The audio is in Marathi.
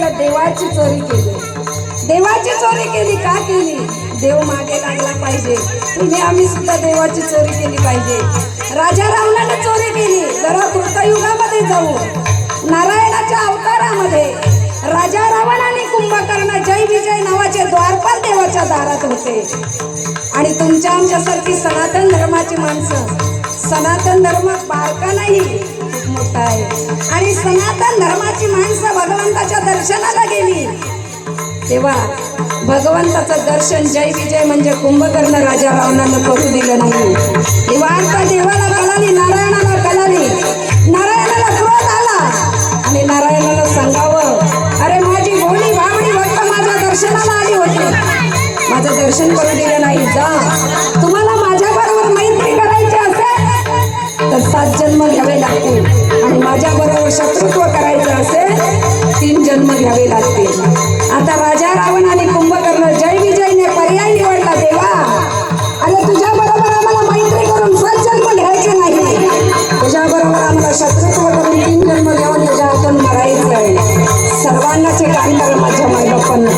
झालं, देवाची चोरी केली. देवाची चोरी केली. का केली? देव मागे लागला पाहिजे. तुम्ही आम्ही सुद्धा देवाची चोरी केली पाहिजे. राजा रावणाने चोरी केली. जरा कृतयुगामध्ये जाऊ, नारायणाच्या अवतारामध्ये राजा रावण आणि कुंभकर्ण जय विजय नावाचे द्वारपाल देवाच्या दारात होते. आणि तुमच्या आमच्यासारखी सनातन धर्माची माणसं, सनातन धर्म बारका नाही, खूप मोठा आहे. आणि सनातन धर्माची माणसं भगवंताच्या दर्शनाला गेली, तेव्हा भगवंताचं दर्शन जय विजय म्हणजे कुंभकर्ण राजा रावणानं करू दिलं नाही. ही वार्ता देवाला कळाली, नारायणाला कळाली. नारायणाला क्रोध आला आणि नारायणाला सांगावं, अरे माझी भोळी भावडी भक्त माझ्या दर्शनाला आली होती, माझं दर्शन करू दिलं नाही. जा, तुम्हाला माझ्याबरोबर मैत्री करायची असेल तर 7 जन्म घ्यावे लागतील, आणि माझ्याबरोबर शत्रुत्व करायचं असेल 3 जन्म घ्यावे लागतील. आता राजा रावण आणि कुंभकर्ण जय विजयने पर्याय निवडला. देवा, अरे तुझ्याबरोबर आम्हाला मैत्री करून 7 जन्म घ्यायचे नाही, तुझ्याबरोबर आम्हाला शत्रुत्व करून 3 जन्म घ्यावं, तुझ्या हातून मरायचं आहे. सर्वांनाच एक अंतर माझ्या मायबापांना